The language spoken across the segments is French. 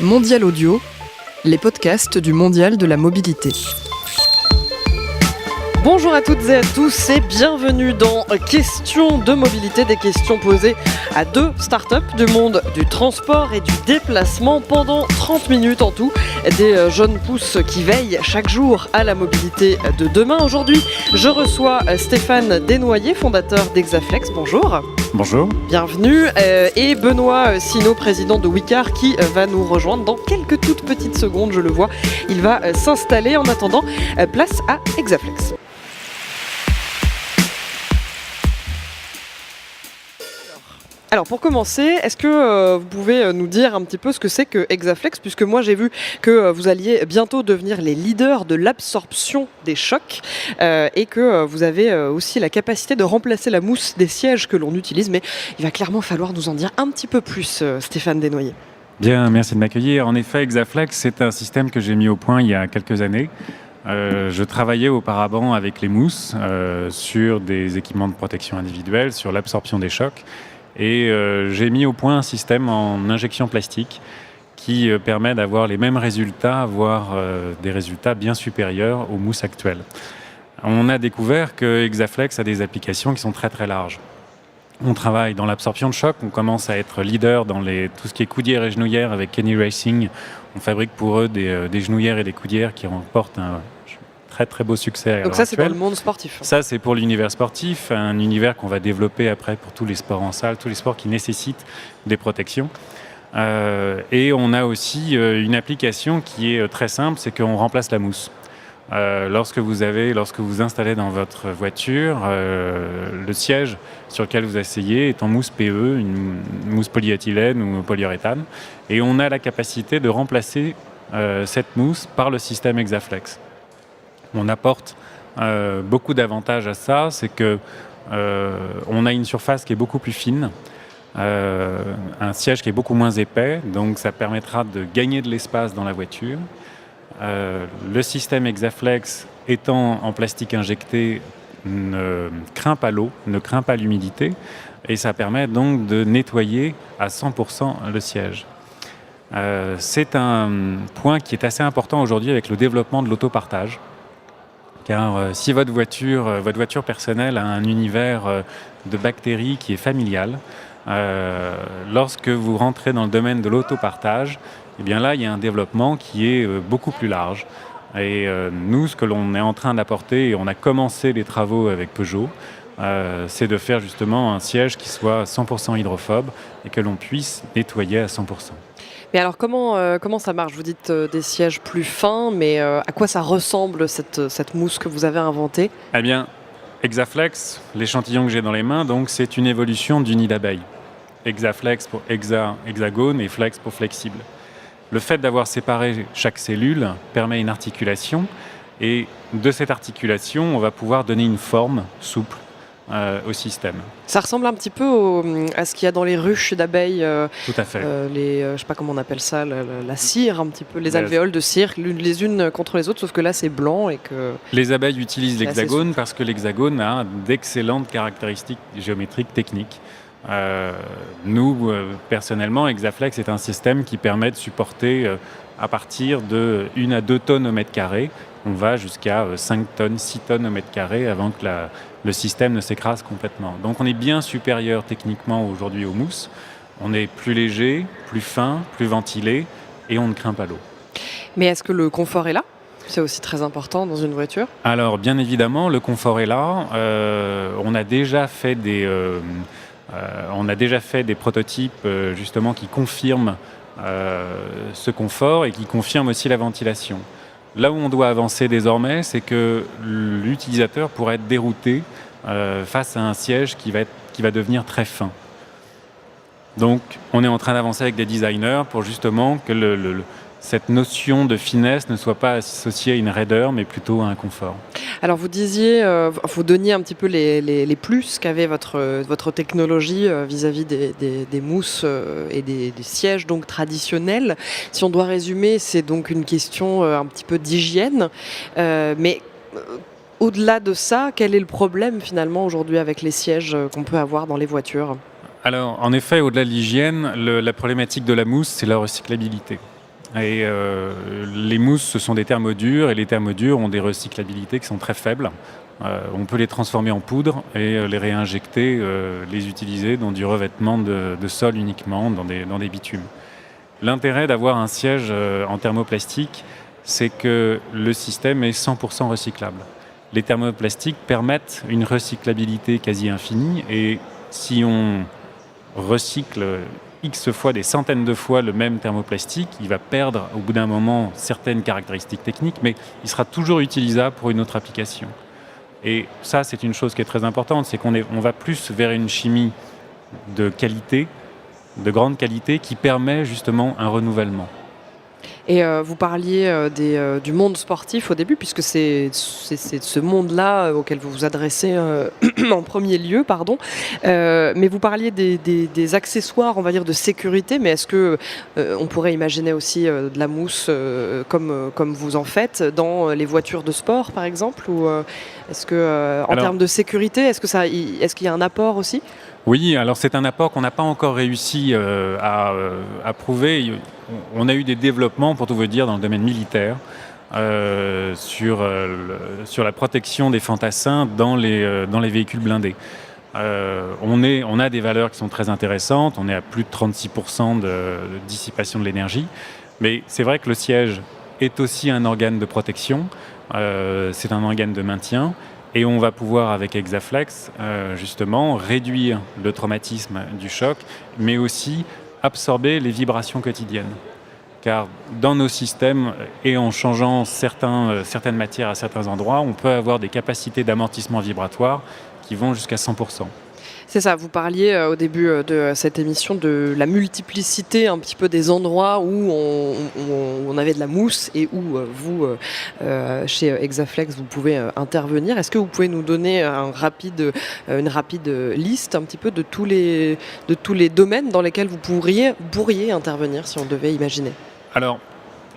Mondial Audio, les podcasts du Mondial de la mobilité. Bonjour à toutes et à tous et bienvenue dans Questions de mobilité, des questions posées à deux startups du monde du transport et du déplacement pendant 30 minutes en tout. Des jeunes pousses qui veillent chaque jour à la mobilité de demain. Aujourd'hui, je reçois Stéphane Desnoyers, fondateur d'Exaflex. Bonjour. Bonjour. Bienvenue. Et Benoît Sinault, président de Wicar, qui va nous rejoindre dans quelques toutes petites secondes, je le vois. Il va s'installer. En attendant, place à Exaflex. Alors pour commencer, est-ce que vous pouvez nous dire un petit peu ce que c'est que Exaflex, puisque moi j'ai vu que vous alliez bientôt devenir les leaders de l'absorption des chocs et que vous avez aussi la capacité de remplacer la mousse des sièges que l'on utilise, mais il va clairement falloir nous en dire un petit peu plus, Stéphane Desnoyers. Bien, merci de m'accueillir. En effet, Exaflex, c'est un système que j'ai mis au point il y a quelques années. Je travaillais auparavant avec les mousses sur des équipements de protection individuelle, sur l'absorption des chocs. Et j'ai mis au point un système en injection plastique qui permet d'avoir les mêmes résultats, voire des résultats bien supérieurs aux mousses actuelles. On a découvert que Exaflex a des applications qui sont très très larges. On travaille dans l'absorption de choc, on commence à être leader dans tout ce qui est coudières et genouillères avec Kenny Racing. On fabrique pour eux des genouillères et des coudières qui remportent un très très beau succès. Donc ça c'est pour le monde sportif. Ça c'est pour l'univers sportif, un univers qu'on va développer après pour tous les sports en salle, tous les sports qui nécessitent des protections. Et on a aussi une application qui est très simple, c'est qu'on remplace la mousse. Lorsque vous installez dans votre voiture, le siège sur lequel vous asseyez est en mousse PE, une mousse polyéthylène ou polyuréthane, et on a la capacité de remplacer cette mousse par le système Exaflex. On apporte beaucoup d'avantages à ça, c'est que on a une surface qui est beaucoup plus fine, un siège qui est beaucoup moins épais, donc ça permettra de gagner de l'espace dans la voiture. Le système Exaflex étant en plastique injecté ne craint pas l'eau, ne craint pas l'humidité, et ça permet donc de nettoyer à 100% le siège. C'est un point qui est assez important aujourd'hui avec le développement de l'autopartage. Car si votre voiture personnelle a un univers de bactéries qui est familial, lorsque vous rentrez dans le domaine de l'autopartage, eh bien là, il y a un développement qui est beaucoup plus large. Et nous, ce que l'on est en train d'apporter, et on a commencé les travaux avec Peugeot, c'est de faire justement un siège qui soit 100% hydrophobe et que l'on puisse nettoyer à 100%. Mais alors comment ça marche ? Vous dites des sièges plus fins, mais à quoi ça ressemble cette mousse que vous avez inventée ? Eh bien, Exaflex, l'échantillon que j'ai dans les mains, donc c'est une évolution du nid d'abeille. Exaflex pour hexagone et flex pour flexible. Le fait d'avoir séparé chaque cellule permet une articulation, et de cette articulation, on va pouvoir donner une forme souple au système. Ça ressemble un petit peu à ce qu'il y a dans les ruches d'abeilles. Tout à fait. Je sais pas comment on appelle ça, la cire un petit peu, les alvéoles de cire, les unes contre les autres, sauf que là c'est blanc et que... Les abeilles utilisent l'hexagone parce que l'hexagone a d'excellentes caractéristiques géométriques techniques. Nous, personnellement, Exaflex est un système qui permet de supporter à partir de 1 à 2 tonnes au mètre carré. On va jusqu'à 5 tonnes, 6 tonnes au mètre carré avant que le système ne s'écrase complètement. Donc on est bien supérieur techniquement aujourd'hui aux mousses. On est plus léger, plus fin, plus ventilé et on ne craint pas l'eau. Mais est-ce que le confort est là ? C'est aussi très important dans une voiture. Alors bien évidemment, le confort est là. On a déjà fait des prototypes justement qui confirment ce confort et qui confirment aussi la ventilation. Là où on doit avancer désormais, c'est que l'utilisateur pourrait être dérouté face à un siège qui va devenir très fin. Donc on est en train d'avancer avec des designers pour justement que cette notion de finesse ne soit pas associée à une raideur, mais plutôt à un confort. Alors vous disiez, vous donniez un petit peu les plus qu'avait votre technologie vis-à-vis des mousses et des sièges donc traditionnels. Si on doit résumer, c'est donc une question un petit peu d'hygiène, mais au-delà de ça, quel est le problème finalement aujourd'hui avec les sièges qu'on peut avoir dans les voitures ? Alors, en effet, au-delà de l'hygiène, la problématique de la mousse, c'est la recyclabilité. Et les mousses, ce sont des thermodures, et les thermodures ont des recyclabilités qui sont très faibles. On peut les transformer en poudre et les réinjecter, les utiliser dans du revêtement de sol uniquement, dans des bitumes. L'intérêt d'avoir un siège en thermoplastique, c'est que le système est 100% recyclable. Les thermoplastiques permettent une recyclabilité quasi infinie, et si on recycle X fois, des centaines de fois le même thermoplastique, il va perdre au bout d'un moment certaines caractéristiques techniques, mais il sera toujours utilisable pour une autre application. Et ça, c'est une chose qui est très importante, c'est qu'on va plus vers une chimie de qualité, de grande qualité, qui permet justement un renouvellement. Et vous parliez du monde sportif au début, puisque c'est ce monde-là auquel vous vous adressez en premier lieu, pardon. Mais vous parliez des accessoires, on va dire, de sécurité, mais est-ce que on pourrait imaginer aussi de la mousse comme vous en faites dans les voitures de sport, par exemple, ou est-ce que en termes de sécurité, est-ce qu'il y a un apport aussi ? Oui, alors c'est un apport qu'on n'a pas encore réussi à prouver. On a eu des développements, pour tout vous dire, dans le domaine militaire, sur la protection des fantassins dans les véhicules blindés. On a des valeurs qui sont très intéressantes, on est à plus de 36% de dissipation de l'énergie, mais c'est vrai que le siège est aussi un organe de protection, c'est un organe de maintien. Et on va pouvoir, avec Exaflex, justement, réduire le traumatisme du choc, mais aussi absorber les vibrations quotidiennes. Car dans nos systèmes, et en changeant certaines matières à certains endroits, on peut avoir des capacités d'amortissement vibratoire qui vont jusqu'à 100%. C'est ça, vous parliez au début de cette émission de la multiplicité un petit peu des endroits où on avait de la mousse et où vous, chez Exaflex, vous pouvez intervenir. Est-ce que vous pouvez nous donner une rapide liste un petit peu de tous les domaines dans lesquels vous pourriez intervenir si on devait imaginer ? Alors,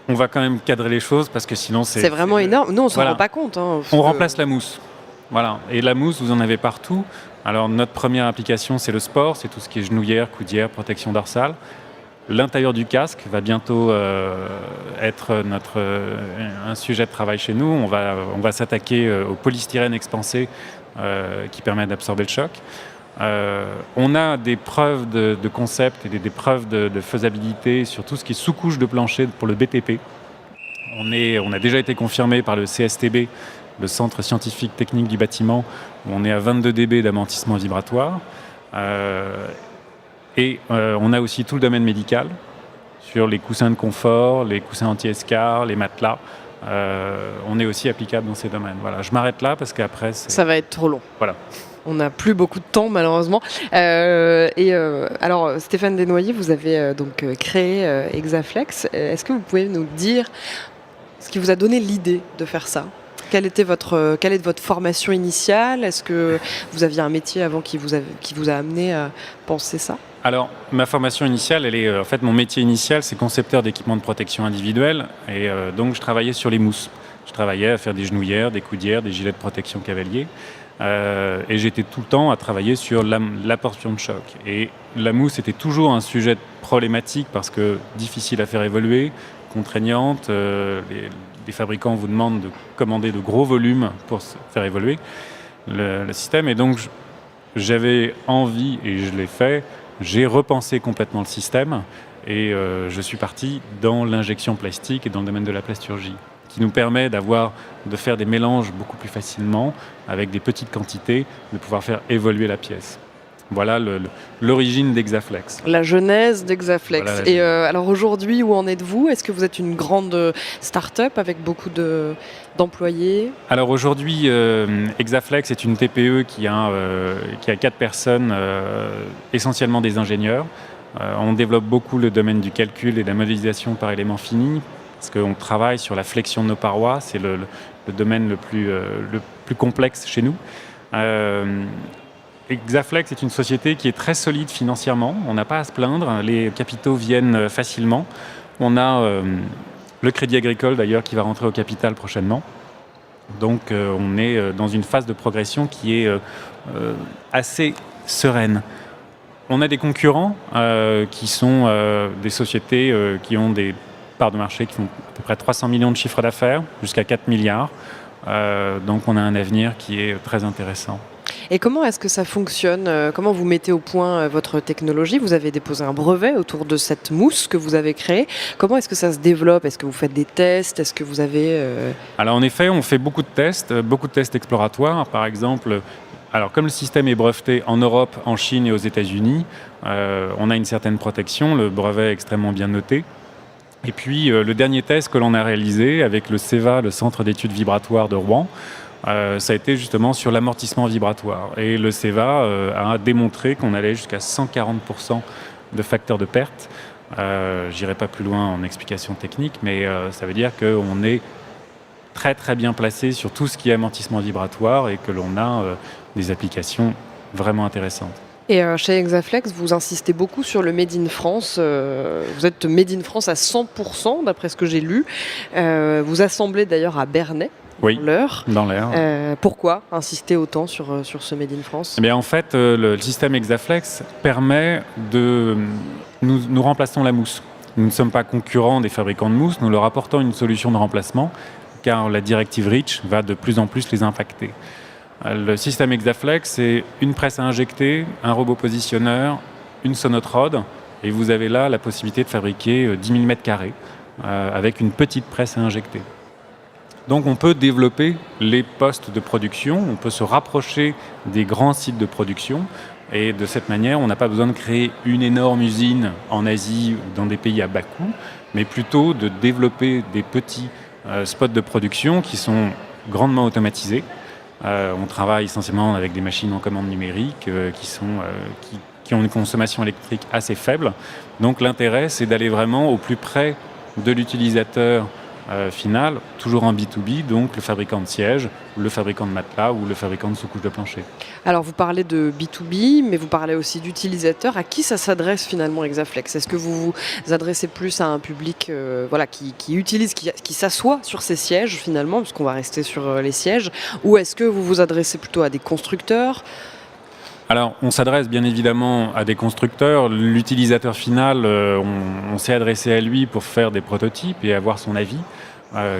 on va quand même cadrer les choses parce que sinon c'est vraiment énorme. Non, on ne s'en rend pas compte. On remplace la mousse. Voilà. Et la mousse, vous en avez partout. Alors, notre première application, c'est le sport, c'est tout ce qui est genouillère, coudière, protection dorsale. L'intérieur du casque va bientôt être un sujet de travail chez nous. On va s'attaquer au polystyrène expansé qui permet d'absorber le choc. On a des preuves de concept et des preuves de faisabilité sur tout ce qui est sous-couche de plancher pour le BTP. On a déjà été confirmé par le CSTB, le Centre scientifique technique du bâtiment, où on est à 22 dB d'amortissement vibratoire. Et on a aussi tout le domaine médical, sur les coussins de confort, les coussins anti-escar, les matelas. On est aussi applicable dans ces domaines. Voilà, je m'arrête là parce qu'après... Ça va être trop long. Voilà. On n'a plus beaucoup de temps, malheureusement. Alors, Stéphane Desnoyers, vous avez donc créé Exaflex. Est-ce que vous pouvez nous dire ce qui vous a donné l'idée de faire ça ? Quelle est votre formation initiale ? Est-ce que vous aviez un métier avant qui vous a amené à penser ça ? Alors, ma formation initiale, en fait, mon métier initial, c'est concepteur d'équipements de protection individuelle. Et donc, je travaillais sur les mousses. Je travaillais à faire des genouillères, des coudières, des gilets de protection cavalier. Et j'étais tout le temps à travailler sur l'absorption de choc. Et la mousse était toujours un sujet problématique parce que difficile à faire évoluer, contraignante. Les fabricants vous demandent de commander de gros volumes pour faire évoluer le système. Et donc, j'avais envie, et je l'ai fait, j'ai repensé complètement le système et je suis parti dans l'injection plastique et dans le domaine de la plasturgie, qui nous permet de faire des mélanges beaucoup plus facilement, avec des petites quantités, de pouvoir faire évoluer la pièce. Voilà l'origine d'Exaflex. La genèse d'Exaflex. Voilà, et alors aujourd'hui, où en êtes-vous ? Est-ce que vous êtes une grande start-up avec beaucoup d'employés ? Alors aujourd'hui, Exaflex est une TPE qui a 4 personnes, essentiellement des ingénieurs. On développe beaucoup le domaine du calcul et de la modélisation par éléments finis, parce qu'on travaille sur la flexion de nos parois. C'est le domaine le plus complexe chez nous. Exaflex est une société qui est très solide financièrement. On n'a pas à se plaindre. Les capitaux viennent facilement. On a le Crédit Agricole d'ailleurs qui va rentrer au capital prochainement. Donc on est dans une phase de progression qui est assez sereine. On a des concurrents qui sont des sociétés qui ont des parts de marché qui font à peu près 300 millions de chiffres d'affaires, jusqu'à 4 milliards. Donc on a un avenir qui est très intéressant. Et comment est-ce que ça fonctionne? Comment vous mettez au point votre technologie? Vous avez déposé un brevet autour de cette mousse que vous avez créée. Comment est-ce que ça se développe? Est-ce que vous faites des tests? Est-ce que vous avez... Alors en effet, on fait beaucoup de tests exploratoires. Par exemple, alors comme le système est breveté en Europe, en Chine et aux États-Unis, on a une certaine protection, le brevet est extrêmement bien noté. Et puis le dernier test que l'on a réalisé avec le CEVA, le Centre d'études vibratoires de Rouen, ça a été justement sur l'amortissement vibratoire. Et le CEVA a démontré qu'on allait jusqu'à 140% de facteurs de perte. J'irai pas plus loin en explication technique, mais ça veut dire qu'on est très très bien placé sur tout ce qui est amortissement vibratoire et que l'on a des applications vraiment intéressantes. Et chez Exaflex, vous insistez beaucoup sur le Made in France. Vous êtes Made in France à 100%, d'après ce que j'ai lu. Vous assemblez d'ailleurs à Bernay, Oui, dans l'air. Pourquoi insister autant sur ce Made in France? Eh bien, en fait, le système Exaflex permet de... Nous remplaçons la mousse. Nous ne sommes pas concurrents des fabricants de mousse, nous leur apportons une solution de remplacement, car la directive REACH va de plus en plus les impacter. Le système Exaflex, c'est une presse à injecter, un robot positionneur, une sonotrode, et vous avez là la possibilité de fabriquer 10 000 m² avec une petite presse à injecter. Donc on peut développer les postes de production, on peut se rapprocher des grands sites de production, et de cette manière, on n'a pas besoin de créer une énorme usine en Asie ou dans des pays à bas coût, mais plutôt de développer des petits spots de production qui sont grandement automatisés. On travaille essentiellement avec des machines en commande numérique qui ont une consommation électrique assez faible. Donc l'intérêt, c'est d'aller vraiment au plus près de l'utilisateur final, toujours en B2B, donc le fabricant de sièges, le fabricant de matelas ou le fabricant de sous-couches de plancher. Alors vous parlez de B2B, mais vous parlez aussi d'utilisateurs. À qui ça s'adresse finalement Exaflex? Est-ce que vous vous adressez plus à un public qui utilise, qui s'assoit sur ces sièges finalement, puisqu'on va rester sur les sièges, ou est-ce que vous vous adressez plutôt à des constructeurs? Alors, on s'adresse bien évidemment à des constructeurs. L'utilisateur final, on s'est adressé à lui pour faire des prototypes et avoir son avis,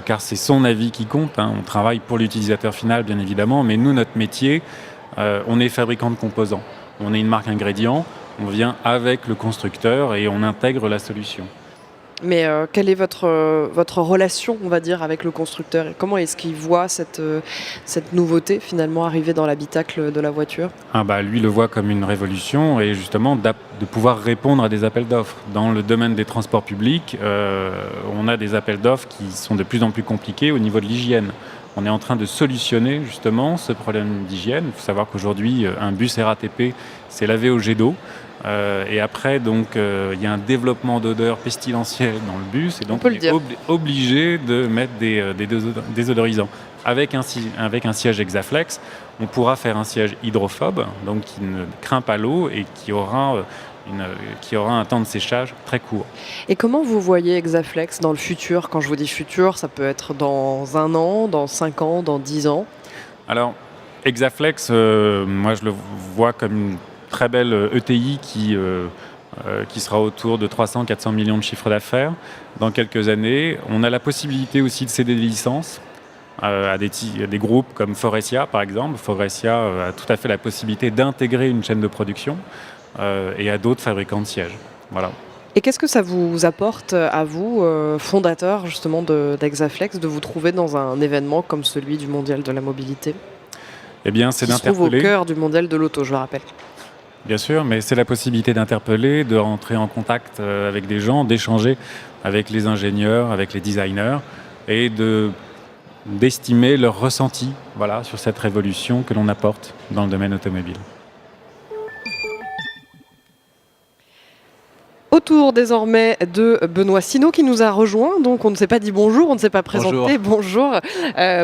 car c'est son avis qui compte. On travaille pour l'utilisateur final, bien évidemment, mais nous, notre métier, on est fabricant de composants. On est une marque ingrédient, on vient avec le constructeur et on intègre la solution. Mais quelle est votre relation, on va dire, avec le constructeur? Et comment est-ce qu'il voit cette nouveauté finalement arriver dans l'habitacle de la voiture? Lui le voit comme une révolution et justement de pouvoir répondre à des appels d'offres. Dans le domaine des transports publics, on a des appels d'offres qui sont de plus en plus compliqués au niveau de l'hygiène. On est en train de solutionner justement ce problème d'hygiène. Il faut savoir qu'aujourd'hui, un bus RATP, c'est lavé au jet d'eau. Et après, donc, il y a un développement d'odeurs pestilentielles dans le bus, et donc on est obligé de mettre des désodorisants. Avec un siège Exaflex, on pourra faire un siège hydrophobe, donc qui ne craint pas l'eau et qui aura un temps de séchage très court. Et comment vous voyez Exaflex dans le futur? Quand je vous dis futur, ça peut être dans 1 an, dans 5 ans, dans 10 ans? Alors, Exaflex, moi je le vois comme une très belle ETI qui sera autour de 300-400 millions de chiffres d'affaires dans quelques années. On a la possibilité aussi de céder des licences à des groupes comme Faurecia, par exemple. Faurecia a tout à fait la possibilité d'intégrer une chaîne de production et à d'autres fabricants de sièges. Voilà. Et qu'est-ce que ça vous apporte à vous, fondateur justement d'Exaflex, de vous trouver dans un événement comme celui du Mondial de la mobilité? Eh bien, c'est d'interpeller. Qui se trouve au cœur du Mondial de l'auto, je le rappelle. Bien sûr, mais c'est la possibilité d'interpeller, de rentrer en contact avec des gens, d'échanger avec les ingénieurs, avec les designers et d'estimer leur ressenti sur cette révolution que l'on apporte dans le domaine automobile. Autour désormais de Benoît Sinault qui nous a rejoint, donc on ne s'est pas dit bonjour, on ne s'est pas présenté. Bonjour,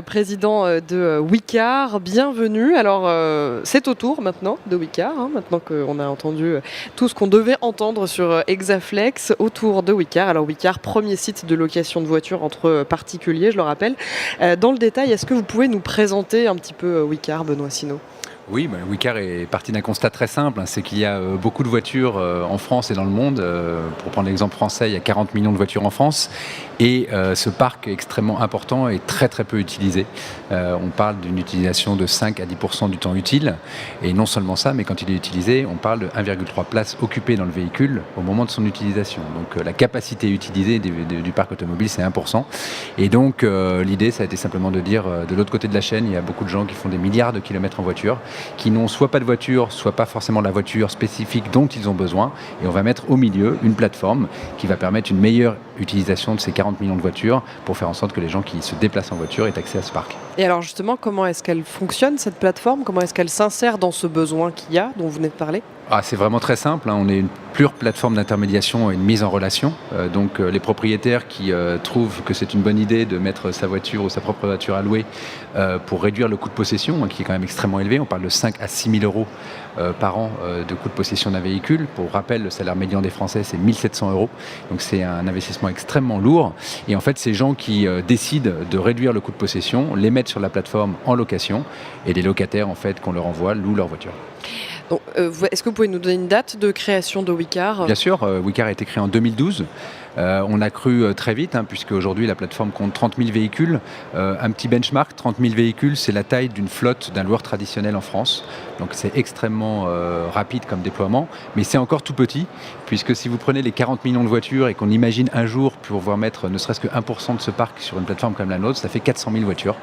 président de Wicar, bienvenue. Alors c'est au tour maintenant de Wicar, maintenant qu'on a entendu tout ce qu'on devait entendre sur Exaflex, autour de Wicar. Alors Wicar, premier site de location de voitures entre particuliers, je le rappelle. Dans le détail, est-ce que vous pouvez nous présenter un petit peu Wicar, Benoît Sinault? Oui, Wicar est parti d'un constat très simple, c'est qu'il y a beaucoup de voitures en France et dans le monde. Pour prendre l'exemple français, il y a 40 millions de voitures en France et ce parc extrêmement important est très très peu utilisé. On parle d'une utilisation de 5 à 10% du temps utile et non seulement ça, mais quand il est utilisé, on parle de 1,3 places occupées dans le véhicule au moment de son utilisation. Donc la capacité utilisée du parc automobile, c'est 1%. Et donc l'idée, ça a été simplement de dire, de l'autre côté de la chaîne, il y a beaucoup de gens qui font des milliards de kilomètres en voiture, qui n'ont soit pas de voiture, soit pas forcément la voiture spécifique dont ils ont besoin. Et on va mettre au milieu une plateforme qui va permettre une meilleure utilisation de ces 40 millions de voitures pour faire en sorte que les gens qui se déplacent en voiture aient accès à ce parc. Et alors justement, comment est-ce qu'elle fonctionne cette plateforme? Comment est-ce qu'elle s'insère dans ce besoin qu'il y a, dont vous venez de parler? C'est vraiment très simple, on est une pure plateforme d'intermédiation et de mise en relation. Donc les propriétaires qui trouvent que c'est une bonne idée de mettre sa voiture ou sa propre voiture à louer pour réduire le coût de possession, qui est quand même extrêmement élevé, on parle de 5 à 6 000 euros par an de coût de possession d'un véhicule. Pour rappel, le salaire médian des Français, c'est 1 700 euros. Donc c'est un investissement extrêmement lourd. Et en fait, ces gens qui décident de réduire le coût de possession, les mettent sur la plateforme en location et les locataires, en fait, qu'on leur envoie, louent leur voiture. Donc, est-ce que vous pouvez nous donner une date de création de Wicar? Bien sûr, Wicar a été créé en 2012. On a cru très vite, puisque aujourd'hui la plateforme compte 30 000 véhicules. Un petit benchmark, 30 000 véhicules, c'est la taille d'une flotte d'un loueur traditionnel en France. Donc c'est extrêmement rapide comme déploiement, mais c'est encore tout petit, puisque si vous prenez les 40 millions de voitures et qu'on imagine un jour pouvoir mettre ne serait-ce que 1% de ce parc sur une plateforme comme la nôtre, ça fait 400 000 voitures.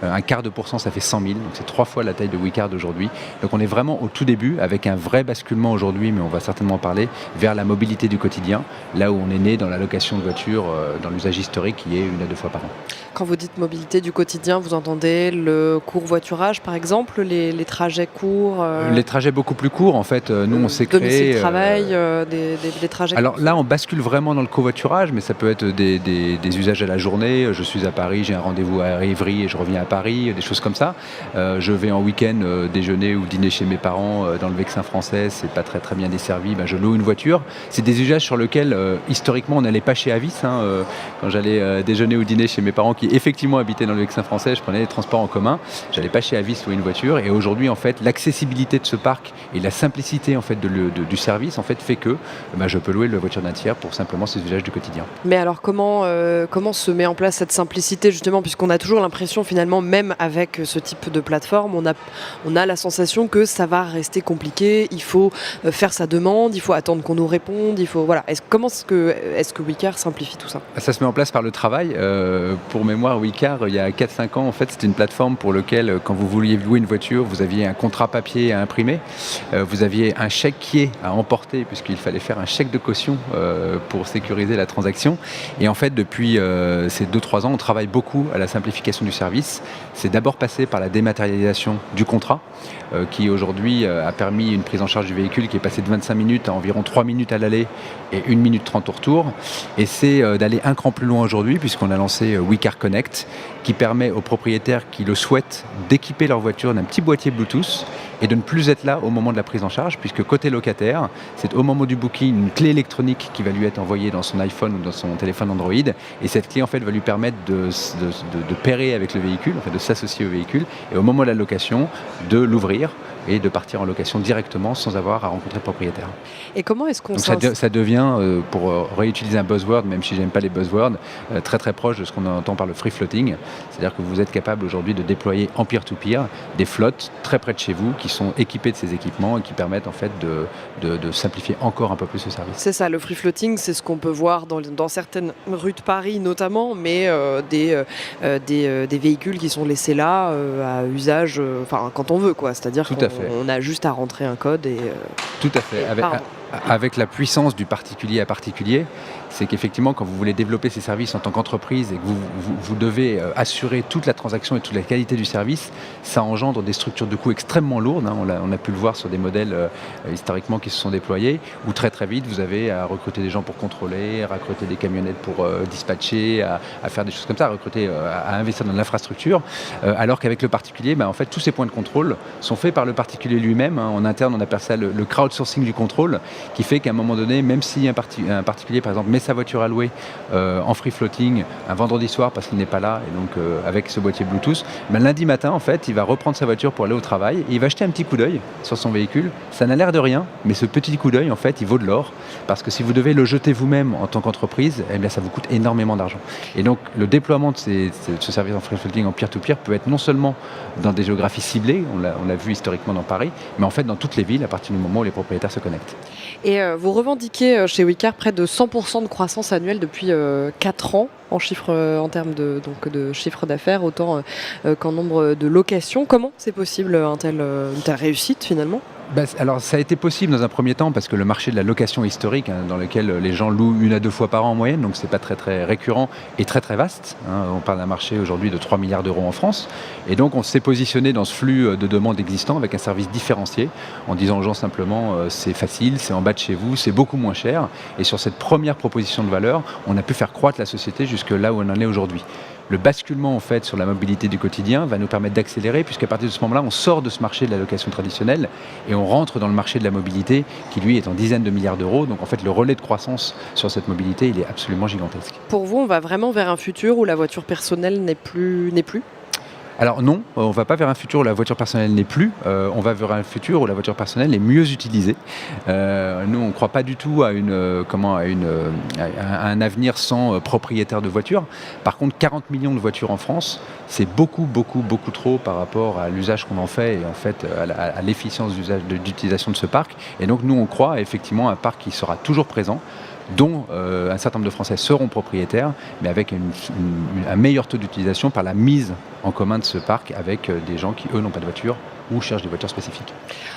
Un quart de pourcent, ça fait 100 000, donc c'est 3 fois la taille de Wicar d'aujourd'hui. Donc on est vraiment au tout début, avec un vrai basculement aujourd'hui, mais on va certainement en parler, vers la mobilité du quotidien, là où on est né dans la location de voitures, dans l'usage historique qui est 1 à 2 fois par an. Quand vous dites mobilité du quotidien, vous entendez le court-voiturage par exemple, les trajets courts Les trajets beaucoup plus courts, en fait, nous on s'est créé... Domicile-travail, des trajets... Alors là, on bascule vraiment dans le covoiturage, mais ça peut être des usages à la journée. Je suis à Paris, j'ai un rendez-vous à Évry et je reviens à Paris, des choses comme ça. Je vais en week-end déjeuner ou dîner chez mes parents dans le Vexin français, c'est pas très très bien desservi, je loue une voiture. C'est des usages sur lesquels historiquement on n'allait pas chez Avis. Quand j'allais déjeuner ou dîner chez mes parents qui effectivement habitaient dans le Vexin français, je prenais les transports en commun. J'allais pas chez Avis louer une voiture. Et aujourd'hui, en fait, l'accessibilité de ce parc et la simplicité en fait du service en fait fait que je peux louer la voiture d'un tiers pour simplement ces usages du quotidien. Mais alors comment se met en place cette simplicité justement, puisqu'on a toujours l'impression finalement, même avec ce type de plateforme, on a la sensation que ça va rester compliqué, il faut faire sa demande, il faut attendre qu'on nous réponde, il faut voilà. Comment est-ce que Wicar simplifie tout ça? Ça se met en place par le travail. Pour mémoire, Wicar, il y a 4-5 ans, en fait, c'était une plateforme pour laquelle, quand vous vouliez louer une voiture, vous aviez un contrat papier à imprimer, vous aviez un chéquier à emporter, puisqu'il fallait faire un chèque de caution pour sécuriser la transaction. Et en fait, depuis ces 2-3 ans, on travaille beaucoup à la simplification du service. C'est d'abord passé par la dématérialisation du contrat, qui aujourd'hui a permis une prise en charge du véhicule qui est passée de 25 minutes à environ 3 minutes à l'aller et 1 minute 30 au retour. Et c'est d'aller un cran plus loin aujourd'hui, puisqu'on a lancé Wicar Connect, qui permet aux propriétaires qui le souhaitent d'équiper leur voiture d'un petit boîtier Bluetooth et de ne plus être là au moment de la prise en charge, puisque côté locataire, c'est au moment du booking une clé électronique qui va lui être envoyée dans son iPhone ou dans son téléphone Android, et cette clé en fait va lui permettre de pairer avec le véhicule, en fait, de s'associer au véhicule, et au moment de la location, de l'ouvrir et de partir en location directement sans avoir à rencontrer le propriétaire. Et comment est-ce qu'on Donc ça devient, pour réutiliser un buzzword, même si j'aime pas les buzzwords, très très proche de ce qu'on entend par le free floating. C'est-à-dire que vous êtes capable aujourd'hui de déployer en peer-to-peer des flottes très près de chez vous qui sont équipées de ces équipements et qui permettent en fait de simplifier encore un peu plus ce service. C'est ça, le free floating, c'est ce qu'on peut voir dans certaines rues de Paris notamment, mais des véhicules qui sont laissés là à usage, quand on veut, quoi. C'est-à-dire qu'on a juste à rentrer un code et... Tout à fait. Avec la puissance du particulier à particulier, c'est qu'effectivement, quand vous voulez développer ces services en tant qu'entreprise et que vous devez assurer toute la transaction et toute la qualité du service, ça engendre des structures de coûts extrêmement lourdes. On a pu le voir sur des modèles historiquement qui se sont déployés, où très très vite, vous avez à recruter des gens pour contrôler, à recruter des camionnettes pour dispatcher, à faire des choses comme ça, à investir dans l'infrastructure, alors qu'avec le particulier, en fait, tous ces points de contrôle sont faits par le particulier lui-même. En interne, on appelle ça le crowdsourcing du contrôle. qui fait qu'à un moment donné, même si un particulier, par exemple, met sa voiture à louer en free floating un vendredi soir parce qu'il n'est pas là, et donc avec ce boîtier Bluetooth, lundi matin, en fait, il va reprendre sa voiture pour aller au travail et il va jeter un petit coup d'œil sur son véhicule. Ça n'a l'air de rien, mais ce petit coup d'œil, en fait, il vaut de l'or, parce que si vous devez le jeter vous-même en tant qu'entreprise, eh bien, ça vous coûte énormément d'argent. Et donc, le déploiement de ce service en free floating en peer-to-peer peut être non seulement dans des géographies ciblées, on l'a vu historiquement dans Paris, mais en fait dans toutes les villes à partir du moment où les propriétaires se connectent. Et vous revendiquez chez Wicar près de 100% de croissance annuelle depuis 4 ans en termes de chiffre d'affaires, autant qu'en nombre de locations. Comment c'est possible une telle réussite finalement ? Alors ça a été possible dans un premier temps parce que le marché de la location historique, dans lequel les gens louent 1 à 2 fois par an en moyenne, donc c'est pas très très récurrent et très très vaste. On parle d'un marché aujourd'hui de 3 milliards d'euros en France, et donc on s'est positionné dans ce flux de demandes existant avec un service différencié en disant aux gens simplement c'est facile, c'est en bas de chez vous, c'est beaucoup moins cher, et sur cette première proposition de valeur, on a pu faire croître la société jusque là où on en est aujourd'hui. Le basculement en fait sur la mobilité du quotidien va nous permettre d'accélérer, puisqu'à partir de ce moment-là, on sort de ce marché de la location traditionnelle et on rentre dans le marché de la mobilité qui lui est en dizaines de milliards d'euros. Donc en fait, le relais de croissance sur cette mobilité, il est absolument gigantesque. Pour vous, on va vraiment vers un futur où la voiture personnelle n'est plus Alors non, on ne va pas vers un futur où la voiture personnelle n'est plus, on va vers un futur où la voiture personnelle est mieux utilisée. Nous, on ne croit pas du tout à un avenir sans propriétaire de voiture. Par contre, 40 millions de voitures en France, c'est beaucoup trop par rapport à l'usage qu'on en fait et en fait à l'efficience d'utilisation de ce parc. Et donc nous, on croit effectivement à un parc qui sera toujours présent, dont un certain nombre de Français seront propriétaires, mais avec un meilleur taux d'utilisation par la mise en commun de ce parc avec des gens qui, eux, n'ont pas de voiture ou cherchent des voitures spécifiques.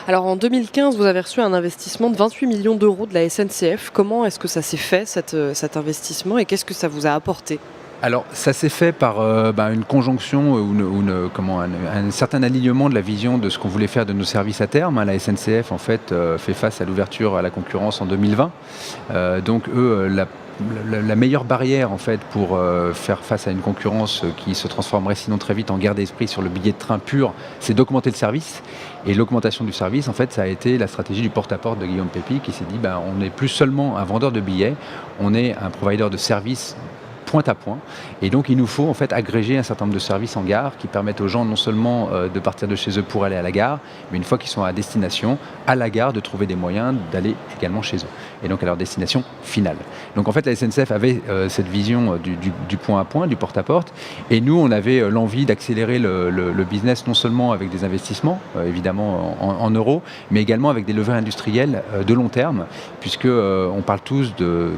Alors en 2015, vous avez reçu un investissement de 28 millions d'euros de la SNCF. Comment est-ce que ça s'est fait, cet investissement, et qu'est-ce que ça vous a apporté ? Alors, ça s'est fait par une conjonction ou un certain alignement de la vision de ce qu'on voulait faire de nos services à terme. La SNCF, en fait, fait face à l'ouverture à la concurrence en 2020. Donc, eux, la meilleure barrière, en fait, pour faire face à une concurrence qui se transformerait sinon très vite en guerre d'esprit sur le billet de train pur, c'est d'augmenter le service. Et l'augmentation du service, en fait, ça a été la stratégie du porte-à-porte de Guillaume Pépi, qui s'est dit, on n'est plus seulement un vendeur de billets, on est un provider de services point à point, et donc il nous faut en fait agréger un certain nombre de services en gare qui permettent aux gens non seulement de partir de chez eux pour aller à la gare, mais une fois qu'ils sont à destination, à la gare, de trouver des moyens d'aller également chez eux, et donc à leur destination finale. Donc en fait la SNCF avait cette vision du point à point, du porte-à-porte, et nous on avait l'envie d'accélérer le business non seulement avec des investissements, évidemment en euros, mais également avec des levées industrielles de long terme, puisque on parle tous de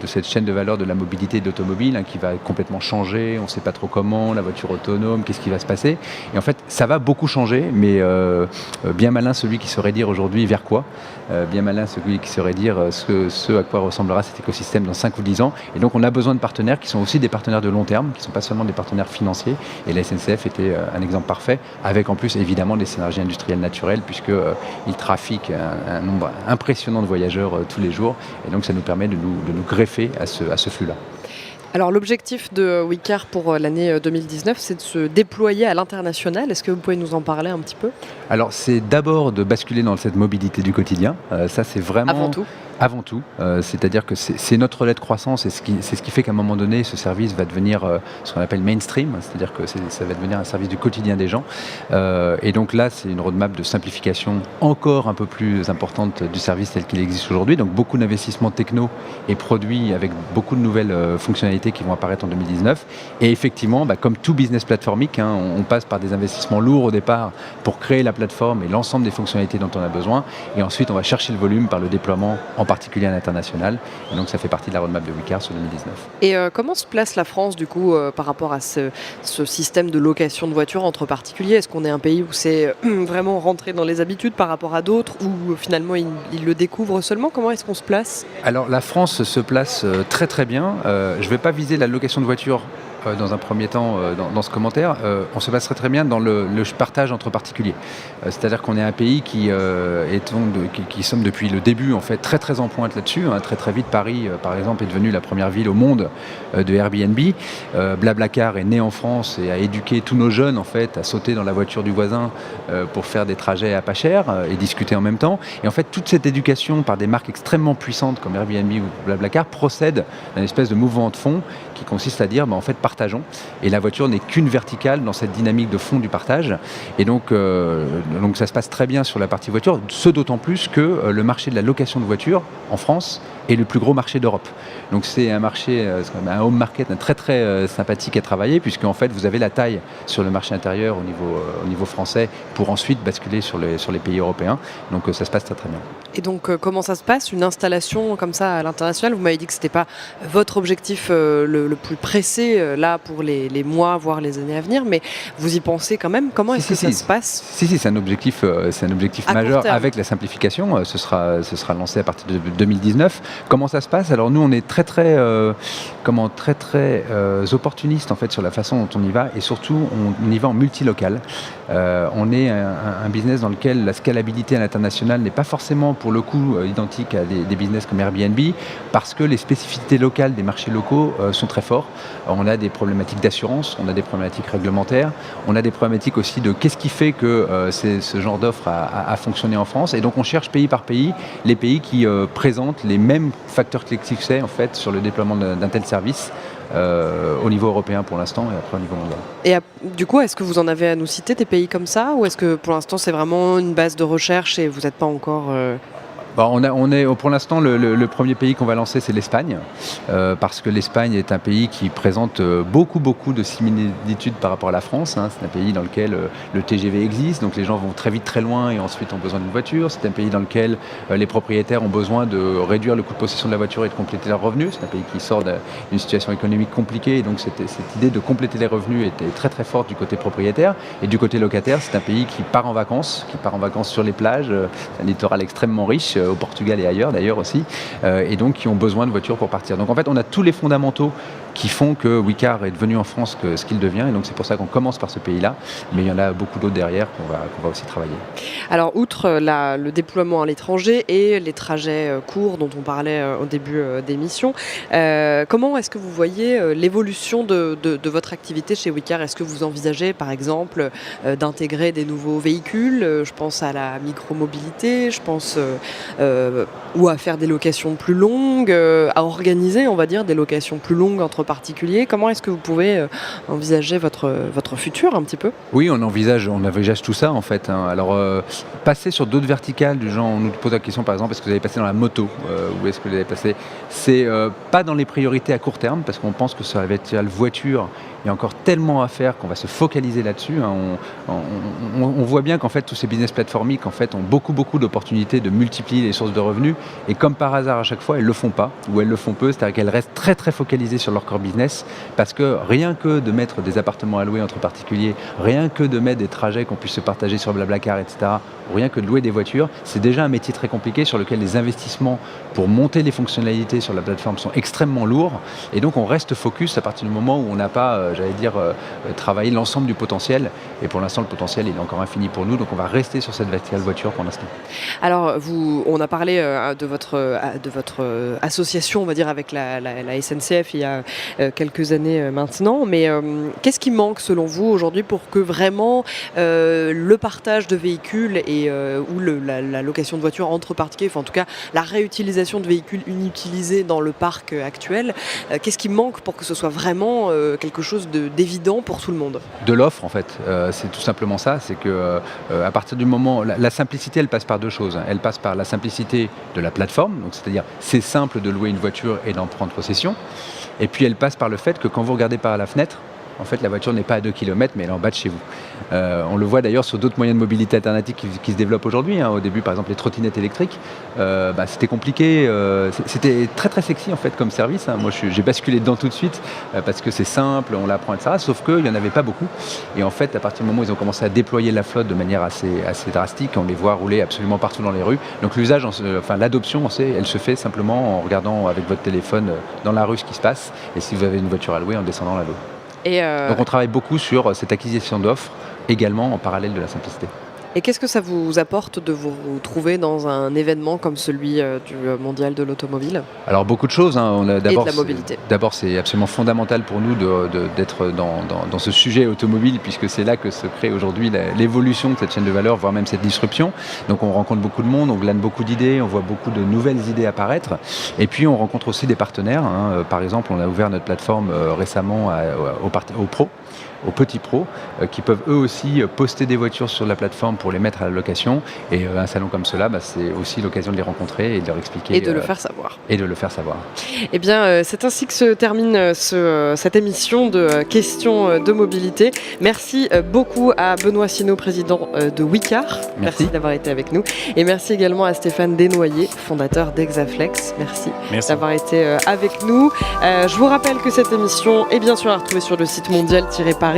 cette chaîne de valeur de la mobilité et de l'automobile qui va complètement changer, on ne sait pas trop comment, la voiture autonome, qu'est-ce qui va se passer. Et en fait, ça va beaucoup changer, mais bien malin celui qui saurait dire aujourd'hui vers quoi, bien malin celui qui saurait dire ce à quoi ressemblera cet écosystème dans 5 ou 10 ans. Et donc, on a besoin de partenaires qui sont aussi des partenaires de long terme, qui ne sont pas seulement des partenaires financiers. Et la SNCF était un exemple parfait, avec en plus évidemment des synergies industrielles naturelles, puisqu'ils trafiquent un nombre impressionnant de voyageurs tous les jours. Et donc, ça nous permet de nous greffer à ce flux-là. Alors l'objectif de Wicar pour l'année 2019, c'est de se déployer à l'international. Est-ce que vous pouvez nous en parler un petit peu ? Alors c'est d'abord de basculer dans cette mobilité du quotidien. Ça c'est vraiment... Avant tout, c'est-à-dire que c'est notre relais de croissance et c'est ce qui fait qu'à un moment donné, ce service va devenir ce qu'on appelle mainstream, c'est-à-dire que ça va devenir un service du quotidien des gens. Et donc là, c'est une roadmap de simplification encore un peu plus importante du service tel qu'il existe aujourd'hui. Donc beaucoup d'investissements techno et produits avec beaucoup de nouvelles fonctionnalités qui vont apparaître en 2019. Et effectivement, comme tout business platformique, on passe par des investissements lourds au départ pour créer la plateforme et l'ensemble des fonctionnalités dont on a besoin. Et ensuite, on va chercher le volume par le déploiement en particulier à l'international. Et donc ça fait partie de la roadmap de Wicar sur 2019. Et comment se place la France du coup par rapport à ce système de location de voitures entre particuliers ? Est-ce qu'on est un pays où c'est vraiment rentré dans les habitudes par rapport à d'autres, ou finalement ils le découvrent seulement ? Comment est-ce qu'on se place ? Alors la France se place très très bien. Je ne vais pas viser la location de voitures dans un premier temps dans ce commentaire, on se passe très bien dans le partage entre particuliers. C'est-à-dire qu'on est un pays qui sommes depuis le début en fait très en pointe là-dessus. Très vite, Paris, par exemple, est devenue la première ville au monde de Airbnb. Blablacar est né en France et a éduqué tous nos jeunes en fait à sauter dans la voiture du voisin pour faire des trajets à pas cher et discuter en même temps. Et en fait, toute cette éducation par des marques extrêmement puissantes comme Airbnb ou Blablacar procède d'une espèce de mouvement de fond qui consiste à dire en fait partageons. Et la voiture n'est qu'une verticale dans cette dynamique de fond du partage. Et donc ça se passe très bien sur la partie voiture, ce d'autant plus que le marché de la location de voitures en France est le plus gros marché d'Europe. Donc c'est un marché, un home market très sympathique à travailler, puisque en fait vous avez la taille sur le marché intérieur au niveau français pour ensuite basculer sur les pays européens. Donc ça se passe très bien. Et donc comment ça se passe, une installation comme ça à l'international? Vous m'avez dit que ce n'était pas votre objectif le plus pressé là pour les mois, voire les années à venir, mais vous y pensez quand même? Comment est-ce que ça se passe? Si, c'est un objectif majeur avec la simplification. Ce sera lancé à partir de 2019. Comment ça se passe? Alors nous, on est très opportuniste en fait sur la façon dont on y va, et surtout on y va en multilocal. On est un business dans lequel la scalabilité à l'international n'est pas forcément pour le coup identique à des business comme Airbnb, parce que les spécificités locales des marchés locaux sont très forts. On a des problématiques d'assurance, on a des problématiques réglementaires, on a des problématiques aussi de qu'est-ce qui fait que ce genre d'offre a fonctionné en France. Et donc on cherche pays par pays les pays qui présentent les mêmes facteurs clés de succès en fait sur le déploiement d'un tel service. Au niveau européen pour l'instant et après au niveau mondial. Et du coup, est-ce que vous en avez à nous citer des pays comme ça, ou est-ce que pour l'instant c'est vraiment une base de recherche et vous n'êtes pas encore... Pour l'instant, le premier pays qu'on va lancer, c'est l'Espagne, parce que l'Espagne est un pays qui présente beaucoup de similitudes par rapport à la France. C'est un pays dans lequel le TGV existe, donc les gens vont très vite, très loin et ensuite ont besoin d'une voiture. C'est un pays dans lequel les propriétaires ont besoin de réduire le coût de possession de la voiture et de compléter leurs revenus. C'est un pays qui sort d'une situation économique compliquée, et donc cette idée de compléter les revenus était très forte du côté propriétaire. Et du côté locataire, c'est un pays qui part en vacances sur les plages, un littoral extrêmement riche, au Portugal et ailleurs d'ailleurs aussi, et donc qui ont besoin de voitures pour partir. Donc en fait, on a tous les fondamentaux qui font que Wicar est devenu en France ce qu'il devient, et donc c'est pour ça qu'on commence par ce pays-là, mais il y en a beaucoup d'autres derrière qu'on va aussi travailler. Alors outre le déploiement à l'étranger et les trajets courts dont on parlait au début d'émission, comment est-ce que vous voyez l'évolution de votre activité chez Wicar? Est-ce que vous envisagez par exemple d'intégrer des nouveaux véhicules? Je pense à la micromobilité, je pense ou à faire des locations plus longues, à organiser, on va dire, des locations plus longues entre particuliers. Comment est-ce que vous pouvez envisager votre futur un petit peu? Oui, on envisage tout ça en fait. Alors, passer sur d'autres verticales, du genre, on nous pose la question par exemple, est-ce que vous allez passer dans la moto ou est-ce que vous allez passer... C'est pas dans les priorités à court terme, parce qu'on pense que sur la voiture, il y a encore tellement à faire qu'on va se focaliser là-dessus. On voit bien qu'en fait, tous ces business platformiques en fait, ont beaucoup d'opportunités de multiplier les sources de revenus. Et comme par hasard, à chaque fois, elles ne le font pas, ou elles le font peu, c'est-à-dire qu'elles restent très focalisées sur leur core business, parce que rien que de mettre des appartements à louer entre particuliers, rien que de mettre des trajets qu'on puisse se partager sur Blablacar, etc., ou rien que de louer des voitures, c'est déjà un métier très compliqué sur lequel les investissements pour monter les fonctionnalités sur la plateforme sont extrêmement lourds. Et donc, on reste focus à partir du moment où on n'a pas... travailler l'ensemble du potentiel, et pour l'instant le potentiel il est encore infini pour nous, donc on va rester sur cette verticale voiture pour l'instant. Alors on a parlé de votre association, on va dire, avec la SNCF il y a quelques années maintenant, mais qu'est-ce qui manque selon vous aujourd'hui pour que vraiment le partage de véhicules ou la location de voitures entre particuliers, enfin en tout cas la réutilisation de véhicules inutilisés dans le parc actuel, qu'est-ce qui manque pour que ce soit vraiment quelque chose d'évident pour tout le monde? De l'offre en fait, c'est tout simplement ça, c'est que à partir du moment, la simplicité elle passe par deux choses. Elle passe par la simplicité de la plateforme, donc c'est-à-dire c'est simple de louer une voiture et d'en prendre possession, et puis elle passe par le fait que quand vous regardez par la fenêtre, en fait la voiture n'est pas à 2 km mais elle est en bas de chez vous. On le voit d'ailleurs sur d'autres moyens de mobilité alternatifs qui se développent aujourd'hui. Au début par exemple les trottinettes électriques, c'était compliqué, c'était très sexy en fait comme service. Moi j'ai basculé dedans tout de suite parce que c'est simple, on l'apprend, etc. Sauf qu'il n'y en avait pas beaucoup. Et en fait à partir du moment où ils ont commencé à déployer la flotte de manière assez drastique, on les voit rouler absolument partout dans les rues. Donc l'usage, l'adoption, elle se fait simplement en regardant avec votre téléphone dans la rue ce qui se passe, et si vous avez une voiture à louer, en descendant la louer. Donc on travaille beaucoup sur cette acquisition d'offres, également en parallèle de la simplicité. Et qu'est-ce que ça vous apporte de vous trouver dans un événement comme celui du Mondial de l'automobile? Alors beaucoup de choses. On a Et de la mobilité. D'abord, c'est absolument fondamental pour nous d'être dans ce sujet automobile, puisque c'est là que se crée aujourd'hui l'évolution de cette chaîne de valeur, voire même cette disruption. Donc on rencontre beaucoup de monde, on glane beaucoup d'idées, on voit beaucoup de nouvelles idées apparaître. Et puis on rencontre aussi des partenaires. Par exemple, on a ouvert notre plateforme récemment aux pros, aux petits pros, qui peuvent eux aussi poster des voitures sur la plateforme pour les mettre à la location. Et un salon comme cela, c'est aussi l'occasion de les rencontrer et de leur expliquer. Et de le faire savoir. Et de le faire savoir. Eh bien, c'est ainsi que se termine cette émission de questions de mobilité. Merci beaucoup à Benoît Sinault, président de Wicar. Merci d'avoir été avec nous. Et merci également à Stéphane Desnoyers, fondateur d'Exaflex. Merci d'avoir été avec nous. Je vous rappelle que cette émission est bien sûr à retrouver sur le site mondial-paris.audio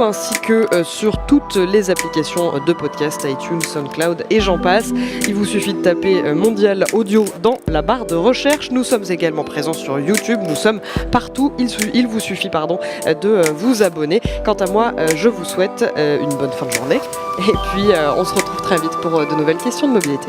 ainsi que sur toutes les applications de podcast, iTunes, SoundCloud et j'en passe. Il vous suffit de taper Mondial Audio dans la barre de recherche. Nous sommes également présents sur YouTube, nous sommes partout. Il vous suffit de vous abonner. Quant à moi, je vous souhaite une bonne fin de journée et puis on se retrouve très vite pour de nouvelles questions de mobilité.